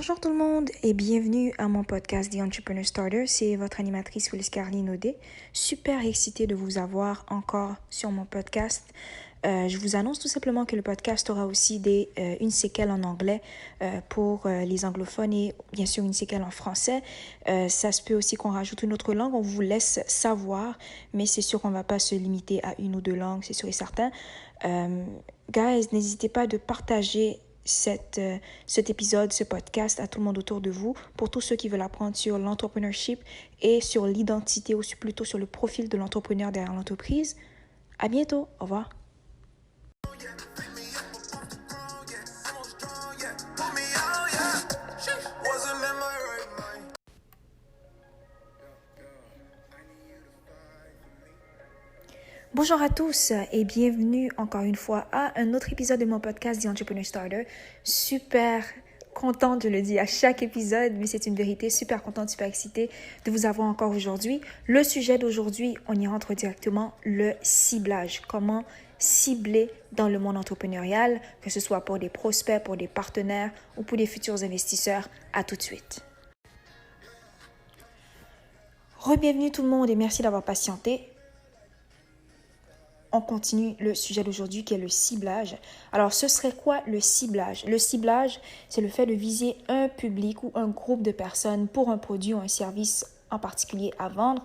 Bonjour tout le monde et bienvenue à mon podcast The Entrepreneur Starter. C'est votre animatrice Willis Carline Audet. Super excitée de vous avoir encore sur mon podcast. Je vous annonce tout simplement que le podcast aura aussi une séquelle en anglais pour les anglophones et bien sûr une séquelle en français. Ça se peut aussi qu'on rajoute une autre langue, on vous laisse savoir, mais c'est sûr qu'on ne va pas se limiter à une ou deux langues, c'est sûr et certain. Guys, n'hésitez pas de partager cet épisode, ce podcast à tout le monde autour de vous, pour tous ceux qui veulent apprendre sur l'entrepreneurship et sur l'identité, ou plutôt sur le profil de l'entrepreneur derrière l'entreprise. À bientôt, au revoir. Bonjour à tous et bienvenue encore une fois à un autre épisode de mon podcast The Entrepreneur Starter. Super contente, je le dis à chaque épisode, mais c'est une vérité, super contente, super excitée de vous avoir encore aujourd'hui. Le sujet d'aujourd'hui, on y rentre directement, le ciblage. Comment cibler dans le monde entrepreneurial, que ce soit pour des prospects, pour des partenaires ou pour des futurs investisseurs. À tout de suite. Re-bienvenue tout le monde et merci d'avoir patienté. On continue le sujet d'aujourd'hui qui est le ciblage. Alors, ce serait quoi le ciblage? Le ciblage, c'est le fait de viser un public ou un groupe de personnes pour un produit ou un service en particulier à vendre.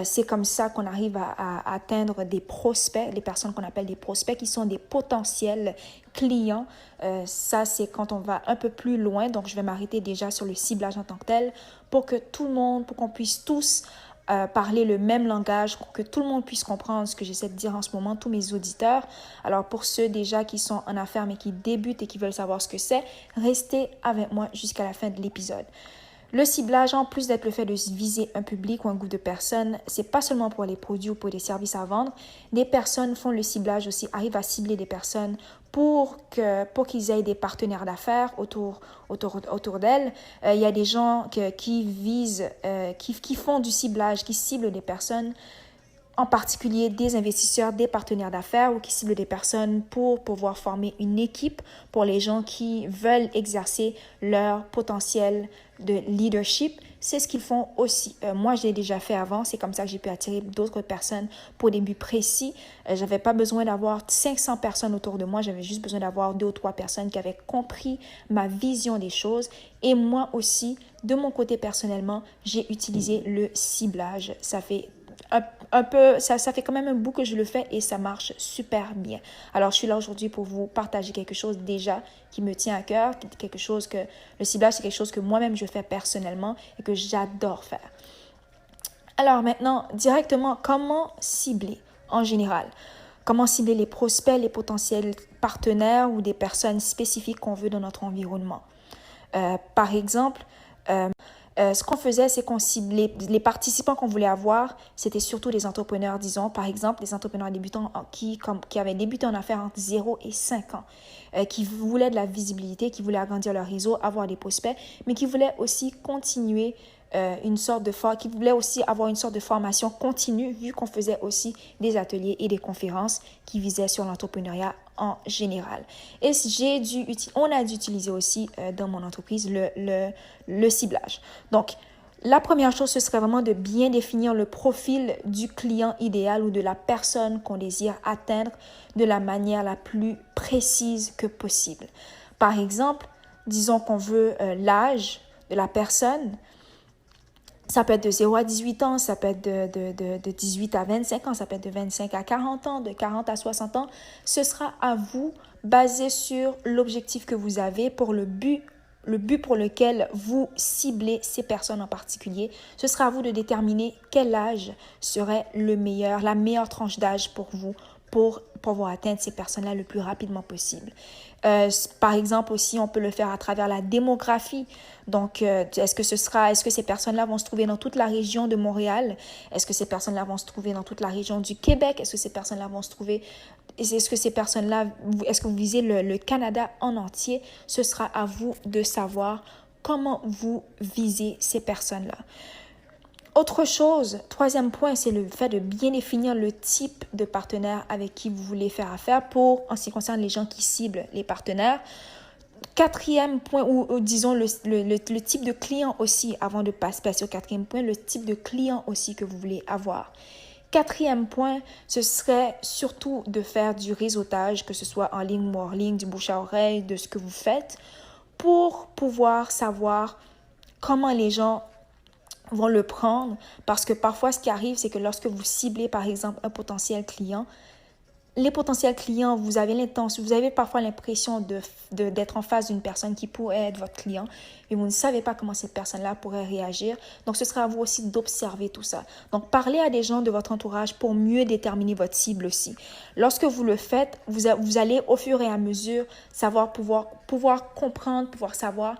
C'est comme ça qu'on arrive à atteindre des prospects, les personnes qu'on appelle des prospects qui sont des potentiels clients. Ça, c'est quand on va un peu plus loin. Donc, je vais m'arrêter déjà sur le ciblage en tant que tel pour que tout le monde, pour qu'on puisse tous parler le même langage, pour que tout le monde puisse comprendre ce que j'essaie de dire en ce moment, tous mes auditeurs. Alors, pour ceux déjà qui sont en affaires mais qui débutent et qui veulent savoir ce que c'est, restez avec moi jusqu'à la fin de l'épisode. Le ciblage, en plus d'être le fait de viser un public ou un groupe de personnes, c'est pas seulement pour les produits ou pour les services à vendre. Des personnes font le ciblage aussi, arrivent à cibler des personnes pour qu'ils aient des partenaires d'affaires autour d'elles. Il y a des gens qui visent, qui font du ciblage, qui ciblent des personnes, en particulier des investisseurs, des partenaires d'affaires ou qui ciblent des personnes pour pouvoir former une équipe pour les gens qui veulent exercer leur potentiel de leadership. C'est ce qu'ils font aussi. Moi, je l'ai déjà fait avant. C'est comme ça que j'ai pu attirer d'autres personnes pour des buts précis. Je n'avais pas besoin d'avoir 500 personnes autour de moi. J'avais juste besoin d'avoir 2 ou 3 personnes qui avaient compris ma vision des choses. Et moi aussi, de mon côté personnellement, j'ai utilisé le ciblage. Ça fait ça fait quand même un bout que je le fais et ça marche super bien. Alors, je suis là aujourd'hui pour vous partager quelque chose déjà qui me tient à cœur, le ciblage, c'est quelque chose que moi-même je fais personnellement et que j'adore faire. Alors maintenant, directement, comment cibler en général? Comment cibler les prospects, les potentiels partenaires ou des personnes spécifiques qu'on veut dans notre environnement? Par exemple, ce qu'on faisait, c'est qu'on ciblait les participants qu'on voulait avoir, c'était surtout des entrepreneurs, disons, par exemple, des entrepreneurs débutants qui avaient débuté en affaires entre 0 et 5 ans, qui voulaient de la visibilité, qui voulaient agrandir leur réseau, avoir des prospects, mais qui voulaient aussi continuer qui voulaient aussi avoir une sorte de formation continue, vu qu'on faisait aussi des ateliers et des conférences qui visaient sur l'entrepreneuriat en général. Et on a dû utiliser aussi dans mon entreprise le ciblage. Donc, la première chose, ce serait vraiment de bien définir le profil du client idéal ou de la personne qu'on désire atteindre de la manière la plus précise que possible. Par exemple, disons qu'on veut l'âge de la personne. Ça peut être de 0 à 18 ans, ça peut être de 18 à 25 ans, ça peut être de 25 à 40 ans, de 40 à 60 ans. Ce sera à vous, basé sur l'objectif que vous avez pour le but pour lequel vous ciblez ces personnes en particulier. Ce sera à vous de déterminer quel âge serait la meilleure tranche d'âge pour vous pour pouvoir atteindre ces personnes-là le plus rapidement possible. Par exemple aussi, on peut le faire à travers la démographie. Donc, est-ce que ces personnes-là vont se trouver dans toute la région de Montréal? Est-ce que ces personnes-là vont se trouver dans toute la région du Québec? Est-ce que ces personnes-là vont se trouver... Est-ce que vous visez le Canada en entier? Ce sera à vous de savoir comment vous visez ces personnes-là. Autre chose, troisième point, c'est le fait de bien définir le type de partenaire avec qui vous voulez faire affaire en ce qui concerne les gens qui ciblent les partenaires. Quatrième point, ou disons le type de client aussi, avant de passer au quatrième point, le type de client aussi que vous voulez avoir. Quatrième point, ce serait surtout de faire du réseautage, que ce soit en ligne ou hors ligne, du bouche à oreille, de ce que vous faites, pour pouvoir savoir comment les gens vont le prendre. Parce que parfois, ce qui arrive, c'est que lorsque vous ciblez, par exemple, un potentiel client, les potentiels clients, vous avez parfois l'impression d'être en face d'une personne qui pourrait être votre client, mais vous ne savez pas comment cette personne-là pourrait réagir. Donc, ce sera à vous aussi d'observer tout ça. Donc, parlez à des gens de votre entourage pour mieux déterminer votre cible aussi. Lorsque vous le faites, vous allez au fur et à mesure pouvoir comprendre, pouvoir savoir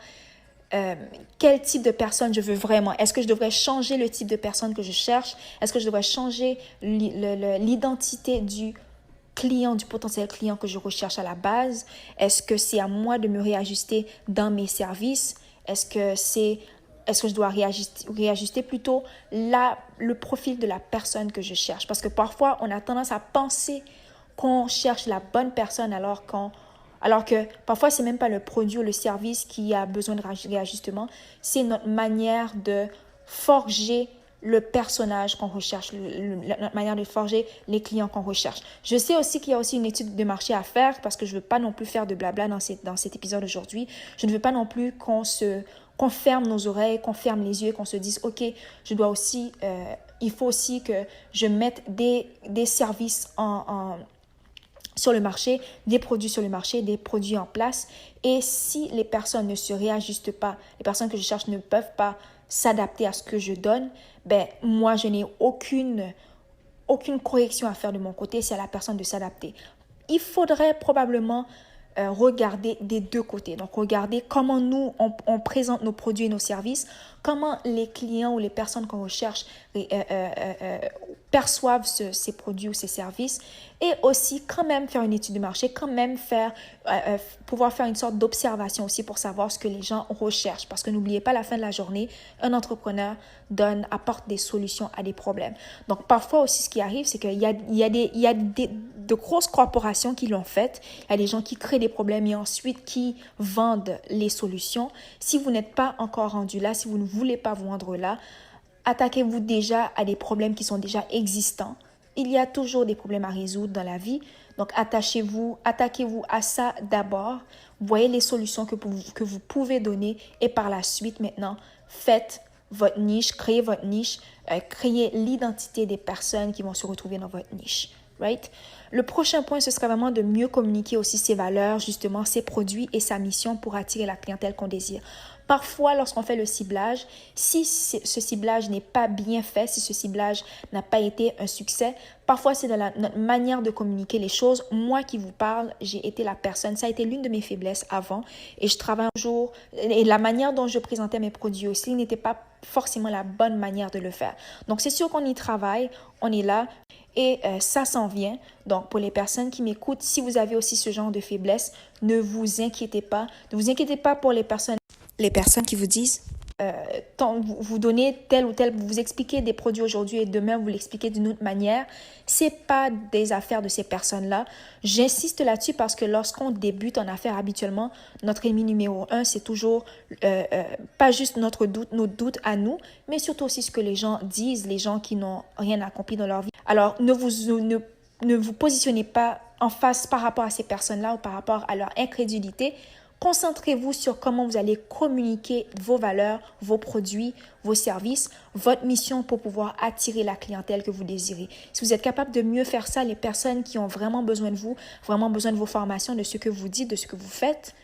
quel type de personne je veux vraiment. Est-ce que je devrais changer le type de personne que je cherche? Est-ce que je devrais changer l'identité du client, du potentiel client que je recherche à la base? Est-ce que c'est à moi de me réajuster dans mes services? Est-ce que je dois réajuster plutôt le profil de la personne que je cherche? Parce que parfois, on a tendance à penser qu'on cherche la bonne personne alors que parfois, ce n'est même pas le produit ou le service qui a besoin de réajustement, c'est notre manière de forger le personnage qu'on recherche, notre manière de forger les clients qu'on recherche. Je sais aussi qu'il y a aussi une étude de marché à faire parce que je ne veux pas non plus faire de blabla dans cet épisode aujourd'hui. Je ne veux pas non plus qu'on ferme nos oreilles, qu'on ferme les yeux, qu'on se dise « Ok, il faut aussi que je mette des services sur le marché, des produits sur le marché, des produits en place. Et si les personnes ne se réajustent pas, les personnes que je cherche ne peuvent pas s'adapter à ce que je donne, ben moi, je n'ai aucune correction à faire de mon côté, c'est à la personne de s'adapter. Il faudrait probablement regarder des deux côtés. Donc, regarder comment nous, on présente nos produits et nos services, comment les clients ou les personnes qu'on recherche perçoivent ces produits ou ces services, et aussi quand même faire une étude de marché, quand même pouvoir faire une sorte d'observation aussi pour savoir ce que les gens recherchent. Parce que n'oubliez pas, à la fin de la journée, un entrepreneur apporte des solutions à des problèmes. Donc, parfois aussi, ce qui arrive, c'est qu'il y a de grosses corporations qui l'ont fait. Il y a des gens qui créent des problèmes et ensuite qui vendent les solutions. Si vous n'êtes pas encore rendu là, si vous ne voulez pas vous rendre là, attaquez-vous déjà à des problèmes qui sont déjà existants. Il y a toujours des problèmes à résoudre dans la vie. Donc, attaquez-vous à ça d'abord. Voyez les solutions que vous pouvez donner et par la suite, maintenant, faites votre niche, créez votre niche, créez l'identité des personnes qui vont se retrouver dans votre niche. Right? Le prochain point, ce sera vraiment de mieux communiquer aussi ses valeurs, justement, ses produits et sa mission pour attirer la clientèle qu'on désire. Parfois, lorsqu'on fait le ciblage, si ce ciblage n'est pas bien fait, si ce ciblage n'a pas été un succès, parfois c'est dans notre manière de communiquer les choses. Moi qui vous parle, j'ai été la personne, ça a été l'une de mes faiblesses avant et je travaille toujours. Et la manière dont je présentais mes produits aussi n'était pas forcément la bonne manière de le faire. Donc, c'est sûr qu'on y travaille, on est là. Et ça s'en vient. Donc, pour les personnes qui m'écoutent, si vous avez aussi ce genre de faiblesse, ne vous inquiétez pas. Ne vous inquiétez pas pour les personnes qui vous disent vous donnez tel ou tel, vous expliquez des produits aujourd'hui et demain vous l'expliquez d'une autre manière. C'est pas des affaires de ces personnes-là. J'insiste là-dessus parce que lorsqu'on débute en affaires habituellement, notre ennemi numéro 1, c'est toujours pas juste nos doutes à nous, mais surtout aussi ce que les gens disent, les gens qui n'ont rien accompli dans leur vie. Alors, ne vous positionnez pas en face par rapport à ces personnes-là ou par rapport à leur incrédulité. Concentrez-vous sur comment vous allez communiquer vos valeurs, vos produits, vos services, votre mission pour pouvoir attirer la clientèle que vous désirez. Si vous êtes capable de mieux faire ça, les personnes qui ont vraiment besoin de vous, vraiment besoin de vos formations, de ce que vous dites, de ce que vous faites,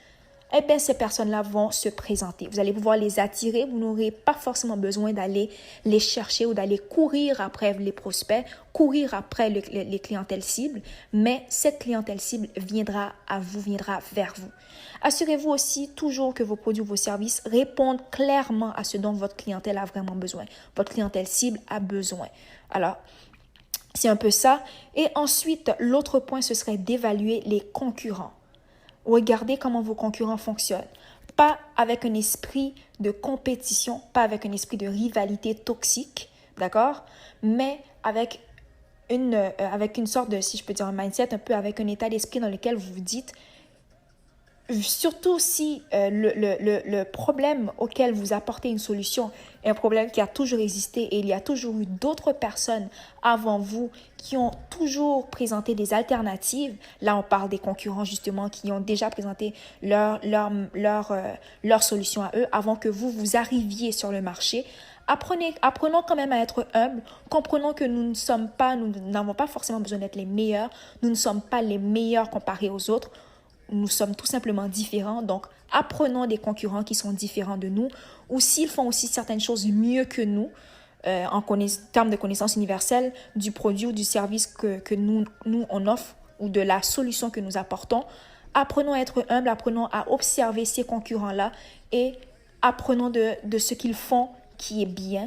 eh bien, ces personnes-là vont se présenter. Vous allez pouvoir les attirer. Vous n'aurez pas forcément besoin d'aller les chercher ou d'aller courir après les prospects, courir après les clientèles cibles, mais cette clientèle cible viendra à vous, viendra vers vous. Assurez-vous aussi toujours que vos produits ou vos services répondent clairement à ce dont votre clientèle a vraiment besoin. Votre clientèle cible a besoin. Alors, c'est un peu ça. Et ensuite, l'autre point, ce serait d'évaluer les concurrents. Regardez comment vos concurrents fonctionnent. Pas avec un esprit de compétition, pas avec un esprit de rivalité toxique, d'accord? Mais avec une sorte de, si je peux dire un mindset, un peu avec un état d'esprit dans lequel vous vous dites surtout si le problème auquel vous apportez une solution est un problème qui a toujours existé et il y a toujours eu d'autres personnes avant vous qui ont toujours présenté des alternatives. Là, on parle des concurrents justement qui ont déjà présenté leur solution à eux avant que vous arriviez sur le marché. Apprenons quand même à être humbles, comprenons que nous n'avons pas forcément besoin d'être les meilleurs, nous ne sommes pas les meilleurs comparés aux autres. Nous sommes tout simplement différents, donc apprenons des concurrents qui sont différents de nous ou s'ils font aussi certaines choses mieux que nous en termes de connaissances universelles du produit ou du service que nous on offre ou de la solution que nous apportons. Apprenons à être humbles, apprenons à observer ces concurrents-là et apprenons de ce qu'ils font qui est bien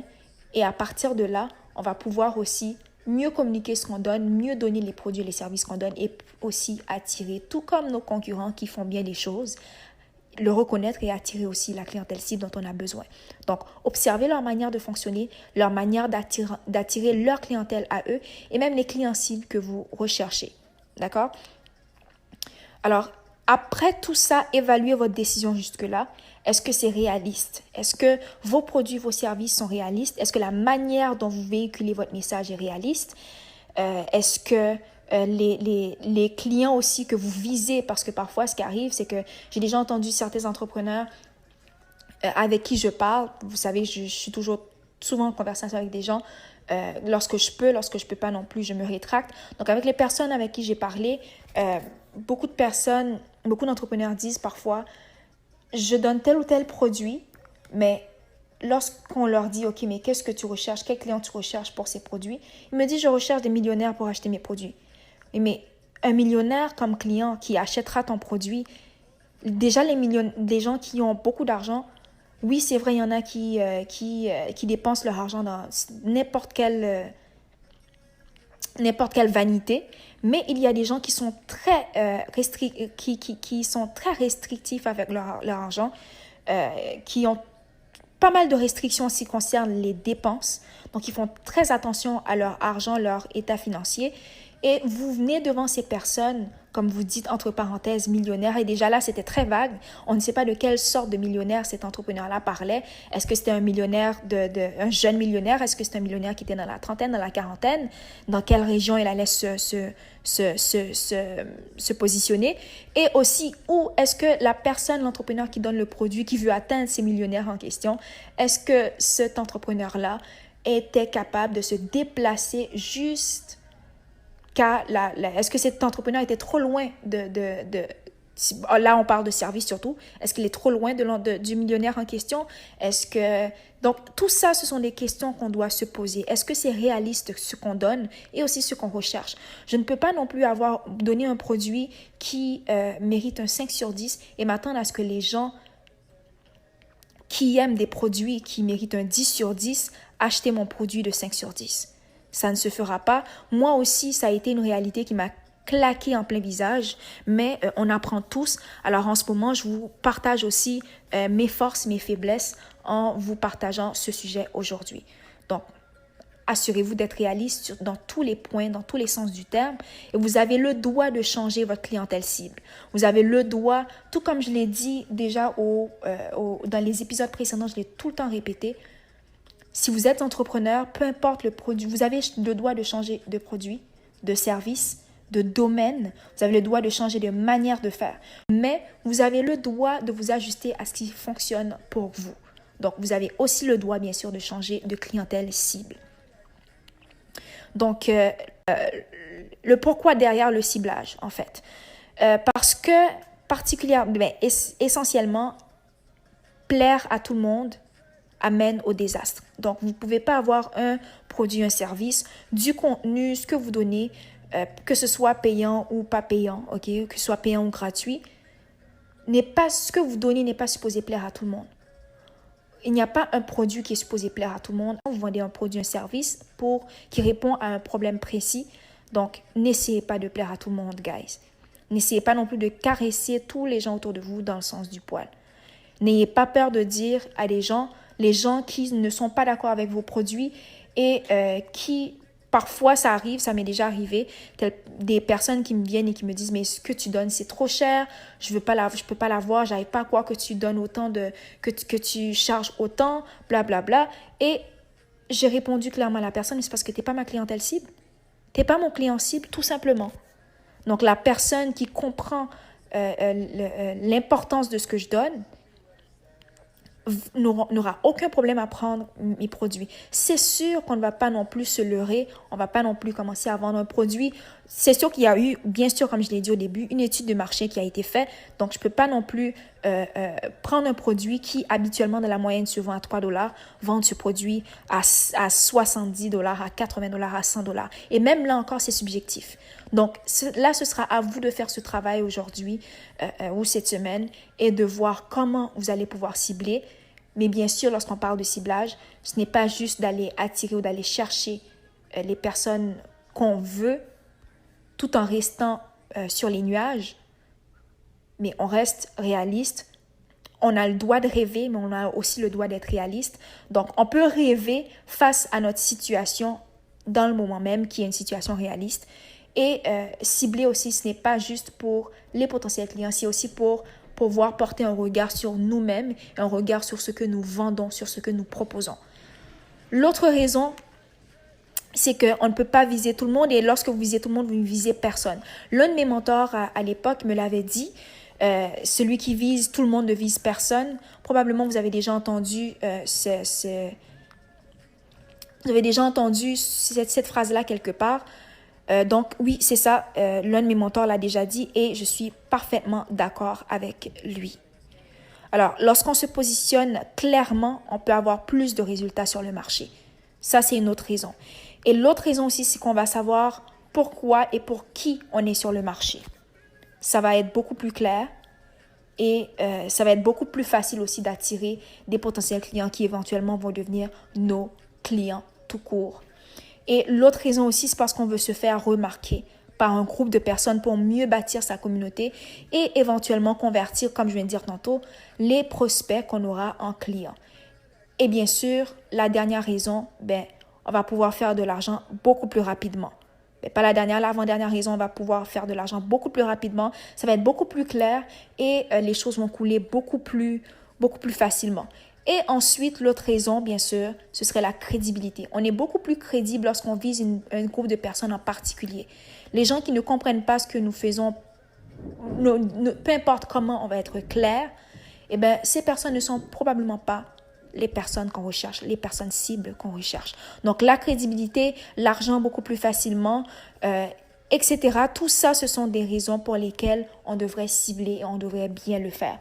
et à partir de là, on va pouvoir aussi mieux communiquer ce qu'on donne, mieux donner les produits et les services qu'on donne et aussi attirer, tout comme nos concurrents qui font bien les choses, le reconnaître et attirer aussi la clientèle cible dont on a besoin. Donc, observez leur manière de fonctionner, leur manière d'attirer leur clientèle à eux et même les clients cibles que vous recherchez. D'accord? Alors, après tout ça, évaluez votre décision jusque-là. Est-ce que c'est réaliste? Est-ce que vos produits, vos services sont réalistes? Est-ce que la manière dont vous véhiculez votre message est réaliste? Est-ce que les clients aussi que vous visez, parce que parfois ce qui arrive, c'est que j'ai déjà entendu certains entrepreneurs avec qui je parle, vous savez, je suis toujours souvent en conversation avec des gens, lorsque je peux pas non plus, je me rétracte. Donc avec les personnes avec qui j'ai parlé, beaucoup d'entrepreneurs disent parfois, je donne tel ou tel produit, mais lorsqu'on leur dit, OK, mais qu'est-ce que tu recherches? Quel client tu recherches pour ces produits? Ils me disent, je recherche des millionnaires pour acheter mes produits. Mais un millionnaire comme client qui achètera ton produit, déjà des gens qui ont beaucoup d'argent, oui, c'est vrai, il y en a qui dépensent leur argent dans n'importe quelle vanité, mais il y a des gens qui sont très restrictifs avec leur argent, qui ont pas mal de restrictions en ce qui concerne les dépenses. Donc, ils font très attention à leur argent, leur état financier. Et vous venez devant ces personnes, comme vous dites, entre parenthèses, millionnaires. Et déjà là, c'était très vague. On ne sait pas de quelle sorte de millionnaire cet entrepreneur-là parlait. Est-ce que c'était un millionnaire, un jeune millionnaire? Est-ce que c'était un millionnaire qui était dans la trentaine, dans la quarantaine? Dans quelle région il allait se positionner? Et aussi, où est-ce que la personne, l'entrepreneur qui donne le produit, qui veut atteindre ces millionnaires en question, est-ce que cet entrepreneur-là était capable de se déplacer juste est-ce que cet entrepreneur était trop loin là on parle de service surtout, est-ce qu'il est trop loin du millionnaire en question? Donc tout ça, ce sont des questions qu'on doit se poser. Est-ce que c'est réaliste ce qu'on donne et aussi ce qu'on recherche? Je ne peux pas non plus avoir donné un produit qui mérite un 5 sur 10 et m'attendre à ce que les gens qui aiment des produits qui méritent un 10 sur 10 achètent mon produit de 5 sur 10. Ça ne se fera pas. Moi aussi, ça a été une réalité qui m'a claqué en plein visage, mais on apprend tous. Alors en ce moment, je vous partage aussi mes forces, mes faiblesses en vous partageant ce sujet aujourd'hui. Donc, assurez-vous d'être réaliste dans tous les points, dans tous les sens du terme. Et vous avez le droit de changer votre clientèle cible. Vous avez le droit, tout comme je l'ai dit déjà dans les épisodes précédents, je l'ai tout le temps répété. Si vous êtes entrepreneur, peu importe le produit, vous avez le droit de changer de produit, de service, de domaine. Vous avez le droit de changer de manière de faire. Mais vous avez le droit de vous ajuster à ce qui fonctionne pour vous. Donc, vous avez aussi le droit, bien sûr, de changer de clientèle cible. Donc, le pourquoi derrière le ciblage, en fait. Parce que, essentiellement, plaire à tout le monde amène au désastre. Donc, vous ne pouvez pas avoir un produit, un service, du contenu, ce que vous donnez, que ce soit payant ou pas payant, ok, que ce soit payant ou gratuit, ce que vous donnez n'est pas supposé plaire à tout le monde. Il n'y a pas un produit qui est supposé plaire à tout le monde. Vous vendez un produit, un service qui répond à un problème précis. Donc, n'essayez pas de plaire à tout le monde, guys. N'essayez pas non plus de caresser tous les gens autour de vous dans le sens du poil. N'ayez pas peur de dire à les gens qui ne sont pas d'accord avec vos produits et qui Parfois, ça arrive, ça m'est déjà arrivé, des personnes qui me viennent et qui me disent « Mais ce que tu donnes, c'est trop cher, je peux pas l'avoir, j'arrive pas à croire que tu donnes autant que tu charges autant, blablabla. » Et j'ai répondu clairement à la personne « C'est parce que t'es pas ma clientèle cible. T'es pas mon client cible, tout simplement. » Donc, la personne qui comprend l'importance de ce que je donne n'aura aucun problème à prendre mes produits. C'est sûr qu'on ne va pas non plus se leurrer, on ne va pas non plus commencer à vendre un produit. C'est sûr qu'il y a eu, bien sûr, comme je l'ai dit au début, une étude de marché qui a été faite. Donc, je ne peux pas non plus prendre un produit qui, habituellement, dans la moyenne, se vend à 3 $, vendre ce produit à 70 $, à 80 $, à 100 $. Et même là encore, c'est subjectif. Donc, là, ce sera à vous de faire ce travail aujourd'hui ou cette semaine et de voir comment vous allez pouvoir cibler. Mais bien sûr, lorsqu'on parle de ciblage, ce n'est pas juste d'aller attirer ou d'aller chercher les personnes qu'on veut tout en restant sur les nuages. Mais on reste réaliste. On a le droit de rêver, mais on a aussi le droit d'être réaliste. Donc, on peut rêver face à notre situation dans le moment même, qui est une situation réaliste. Et cibler aussi, ce n'est pas juste pour les potentiels clients, c'est aussi pour pouvoir porter un regard sur nous-mêmes, un regard sur ce que nous vendons, sur ce que nous proposons. L'autre raison, c'est qu'on ne peut pas viser tout le monde et lorsque vous visez tout le monde, vous ne visez personne. L'un de mes mentors à l'époque me l'avait dit, celui qui vise tout le monde ne vise personne. Probablement, vous avez déjà entendu cette phrase-là quelque part. Donc, oui, c'est ça. L'un de mes mentors l'a déjà dit et je suis parfaitement d'accord avec lui. Alors, lorsqu'on se positionne clairement, on peut avoir plus de résultats sur le marché. Ça, c'est une autre raison. Et l'autre raison aussi, c'est qu'on va savoir pourquoi et pour qui on est sur le marché. Ça va être beaucoup plus clair et ça va être beaucoup plus facile aussi d'attirer des potentiels clients qui éventuellement vont devenir nos clients tout court. Et l'autre raison aussi, c'est parce qu'on veut se faire remarquer par un groupe de personnes pour mieux bâtir sa communauté et éventuellement convertir, comme je viens de dire tantôt, les prospects qu'on aura en clients. Et bien sûr, la dernière raison, on va pouvoir faire de l'argent beaucoup plus rapidement. Pas la dernière, l'avant-dernière raison, on va pouvoir faire de l'argent beaucoup plus rapidement. Ça va être beaucoup plus clair et les choses vont couler beaucoup plus facilement. Et ensuite, l'autre raison, bien sûr, ce serait la crédibilité. On est beaucoup plus crédible lorsqu'on vise un groupe de personnes en particulier. Les gens qui ne comprennent pas ce que nous faisons, peu importe comment on va être clair, ces personnes ne sont probablement pas les personnes qu'on recherche, les personnes cibles qu'on recherche. Donc, la crédibilité, l'argent beaucoup plus facilement, etc. Tout ça, ce sont des raisons pour lesquelles on devrait cibler et on devrait bien le faire.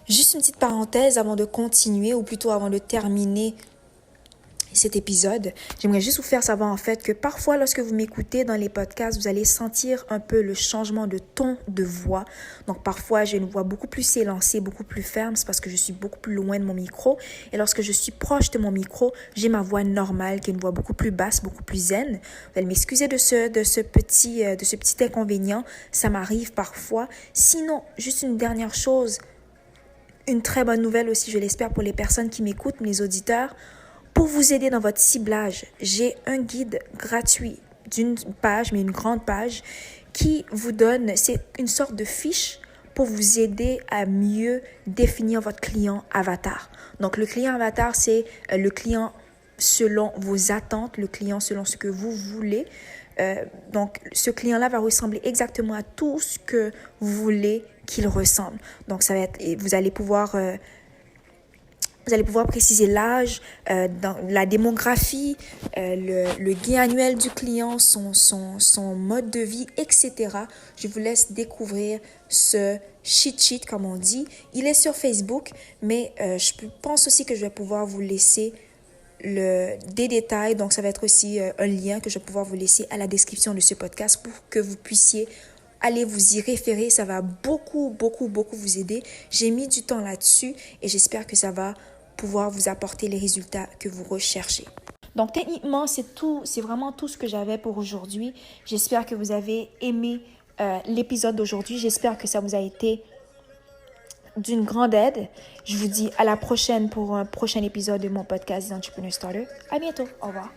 Juste une petite parenthèse avant de continuer, ou plutôt avant de terminer cet épisode. J'aimerais juste vous faire savoir en fait que parfois lorsque vous m'écoutez dans les podcasts, vous allez sentir un peu le changement de ton de voix. Donc parfois j'ai une voix beaucoup plus élancée, beaucoup plus ferme, c'est parce que je suis beaucoup plus loin de mon micro. Et lorsque je suis proche de mon micro, j'ai ma voix normale qui est une voix beaucoup plus basse, beaucoup plus zen. Vous allez m'excuser de ce petit inconvénient, ça m'arrive parfois. Sinon, juste une dernière chose, une très bonne nouvelle aussi, je l'espère pour les personnes qui m'écoutent, les auditeurs. Pour vous aider dans votre ciblage, j'ai un guide gratuit d'une page, mais une grande page, qui vous donne, c'est une sorte de fiche pour vous aider à mieux définir votre client avatar. Donc, le client avatar, c'est le client selon vos attentes, le client selon ce que vous voulez. Donc, ce client-là va ressembler exactement à tout ce que vous voulez qu'il ressemble. Donc, ça va être, vous allez pouvoir préciser l'âge, la démographie, le gain annuel du client, son mode de vie, etc. Je vous laisse découvrir ce cheat sheet, comme on dit. Il est sur Facebook, mais je pense aussi que je vais pouvoir vous laisser des détails. Donc, ça va être aussi un lien que je vais pouvoir vous laisser à la description de ce podcast pour que vous puissiez aller vous y référer. Ça va beaucoup vous aider. J'ai mis du temps là-dessus et j'espère que ça va pouvoir vous apporter les résultats que vous recherchez. Donc, techniquement, c'est vraiment tout ce que j'avais pour aujourd'hui. J'espère que vous avez aimé l'épisode d'aujourd'hui. J'espère que ça vous a été d'une grande aide. Je vous dis à la prochaine pour un prochain épisode de mon podcast The Entrepreneur Starter. À bientôt. Au revoir.